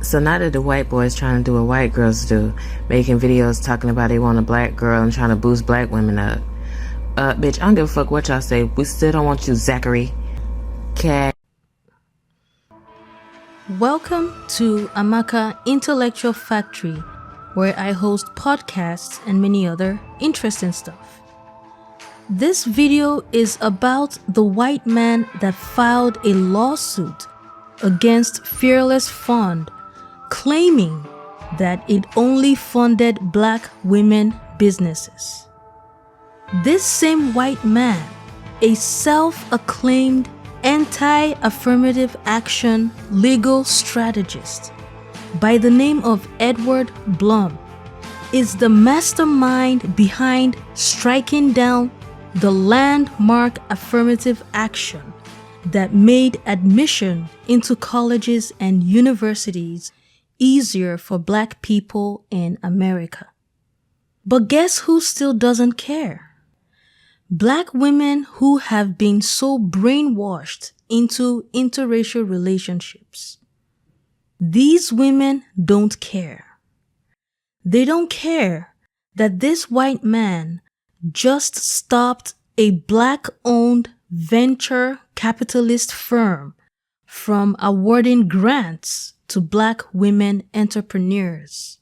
So now that the white boys trying to do what white girls do, making videos talking about they want a black girl and trying to boost black women up. Bitch, I don't give a fuck what y'all say. We still don't want you, Zachary. Cat. Welcome to Amaka Intellectual Factory, where I host podcasts and many other interesting stuff. This video is about the white man that filed a lawsuit against Fearless Fund, claiming that it only funded black women businesses. This same white man, a self-acclaimed anti-affirmative action legal strategist by the name of Edward Blum, is the mastermind behind striking down the landmark affirmative action that made admission into colleges and universities easier for black people in America. But guess who still doesn't care? Black women who have been so brainwashed into interracial relationships. These women don't care. They don't care that this white man just stopped a black-owned venture capitalist firm from awarding grants to black women entrepreneurs.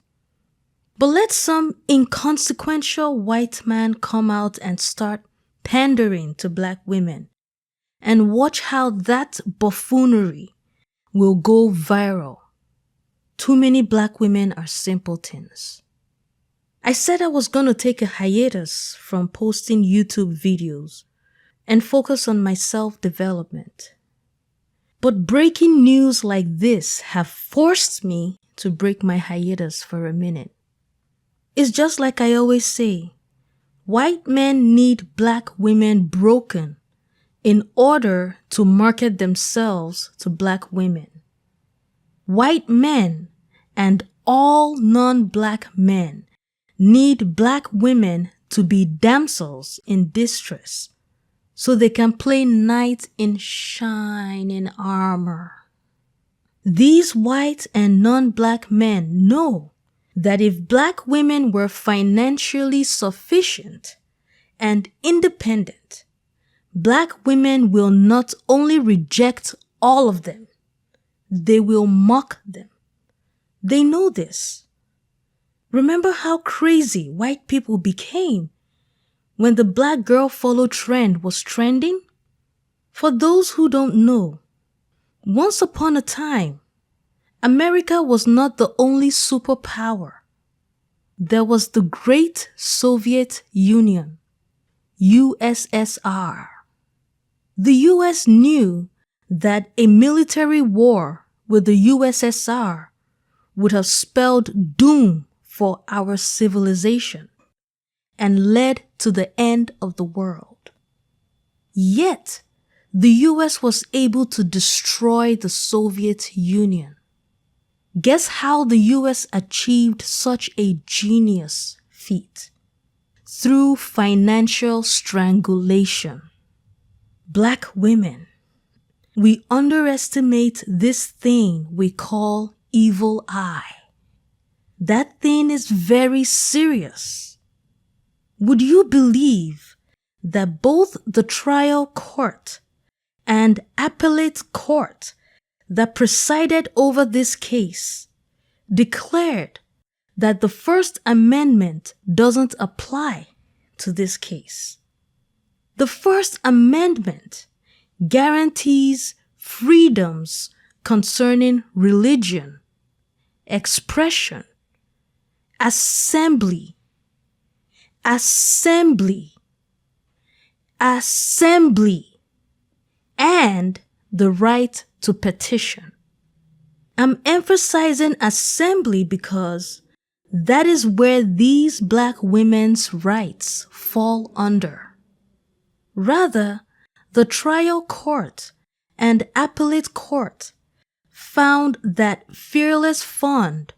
But let some inconsequential white man come out and start pandering to black women, and watch how that buffoonery will go viral. Too many black women are simpletons. I said I was going to take a hiatus from posting YouTube videos and focus on my self-development. But breaking news like this have forced me to break my hiatus for a minute. It's just like I always say, white men need black women broken in order to market themselves to black women. White men and all non-black men need black women to be damsels in distress so they can play knights in shining armor. These white and non-black men know that if black women were financially sufficient and independent, black women will not only reject all of them, they will mock them. They know this. Remember how crazy white people became when the black girl follow trend was trending? For those who don't know, once upon a time, America was not the only superpower. There was the Great Soviet Union, USSR. The US knew that a military war with the USSR would have spelled doom for our civilization and led to the end of the world. Yet, the US was able to destroy the Soviet Union. Guess how the US achieved such a genius feat? Through financial strangulation. Black women, we underestimate this thing we call evil eye. That thing is very serious. Would you believe that both the trial court and appellate court that presided over this case declared that the First Amendment doesn't apply to this case? The First Amendment guarantees freedoms concerning religion, expression, assembly, and the right to petition. I'm emphasizing assembly because that is where these black women's rights fall under. Rather, the trial court and appellate court found that Fearless Fund,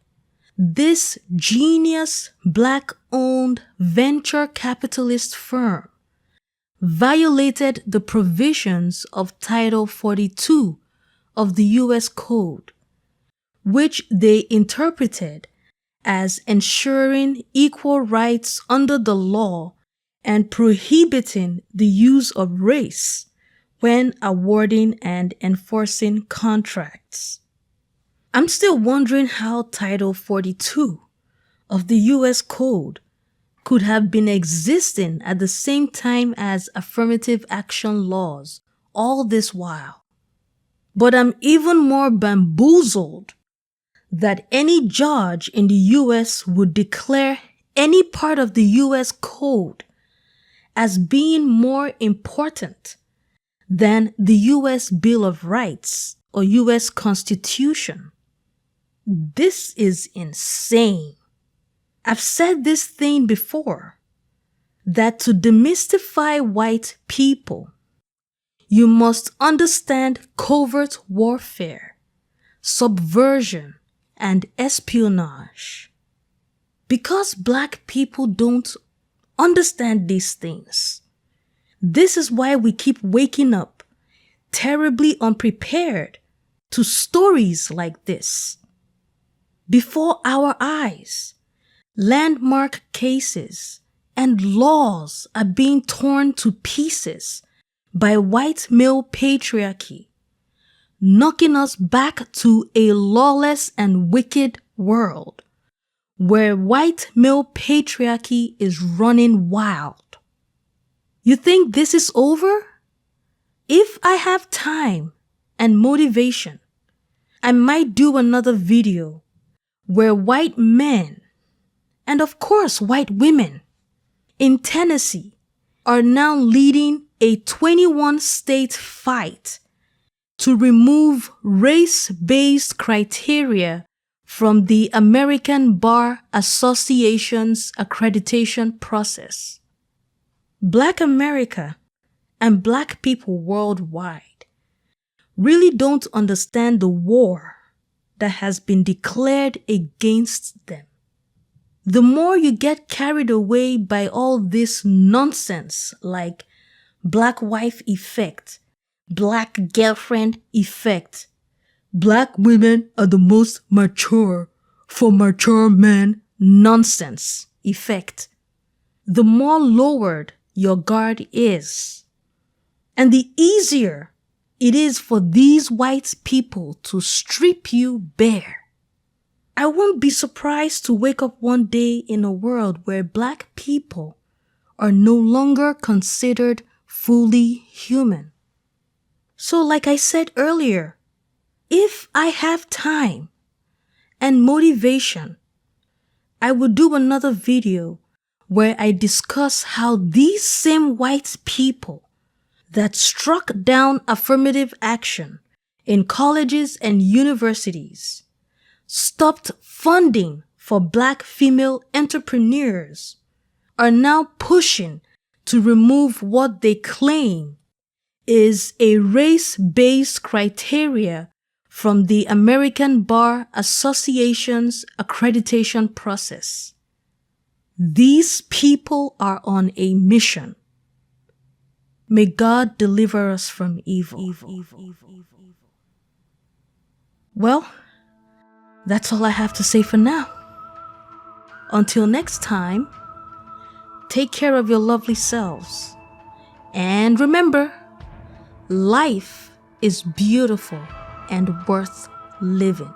this genius black-owned venture capitalist firm, violated the provisions of Title 42 of the U.S. Code, which they interpreted as ensuring equal rights under the law and prohibiting the use of race when awarding and enforcing contracts. I'm still wondering how Title 42 of the U.S. Code could have been existing at the same time as affirmative action laws all this while. But I'm even more bamboozled that any judge in the U.S. would declare any part of the U.S. Code as being more important than the U.S. Bill of Rights or U.S. Constitution. This is insane. I've said this thing before, that to demystify white people, you must understand covert warfare, subversion, and espionage. Because black people don't understand these things, this is why we keep waking up terribly unprepared to stories like this. Before our eyes, landmark cases and laws are being torn to pieces by white male patriarchy, knocking us back to a lawless and wicked world where white male patriarchy is running wild. You think this is over? If I have time and motivation, I might do another video where white men, and of course white women, in Tennessee are now leading a 21-state fight to remove race-based criteria from the American Bar Association's accreditation process. Black America and black people worldwide really don't understand the war that has been declared against them. The more you get carried away by all this nonsense like black wife effect, black girlfriend effect, black women are the most mature for mature men nonsense effect, the more lowered your guard is, and the easier it is for these white people to strip you bare. I won't be surprised to wake up one day in a world where black people are no longer considered fully human. So like I said earlier, if I have time and motivation, I will do another video where I discuss how these same white people that struck down affirmative action in colleges and universities stopped funding for black female entrepreneurs are now pushing to remove what they claim is a race-based criteria from the American Bar Association's accreditation process. These people are on a mission. May God deliver us from evil. Well, that's all I have to say for now. Until next time, take care of your lovely selves. And remember, life is beautiful and worth living.